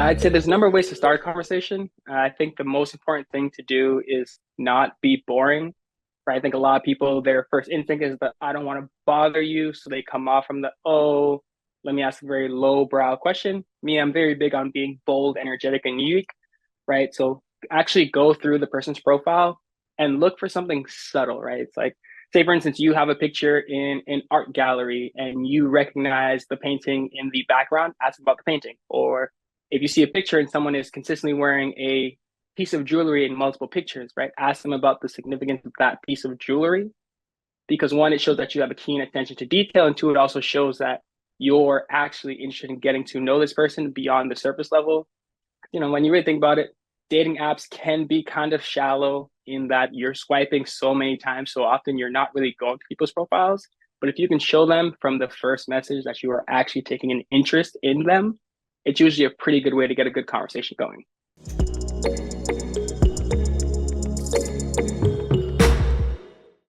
I'd say there's a number of ways to start a conversation. I think the most important thing to do is not be boring. Right? I think a lot of people, their first instinct is that I don't want to bother you. So they come off from the, oh, let me ask a very low brow question. Me, I'm very big on being bold, energetic, and unique. Right? So actually go through the person's profile and look for something subtle, right? It's like, say, for instance, you have a picture in an art gallery and you recognize the painting in the background, ask about the painting. Or if you see a picture and someone is consistently wearing a piece of jewelry in multiple pictures, right? Ask them about the significance of that piece of jewelry. Because one, it shows that you have a keen attention to detail. And two, it also shows that you're actually interested in getting to know this person beyond the surface level. When you really think about it, dating apps can be kind of shallow in that you're swiping so many times. So often you're not really going to people's profiles. But if you can show them from the first message that you are actually taking an interest in them, it's usually a pretty good way to get a good conversation going.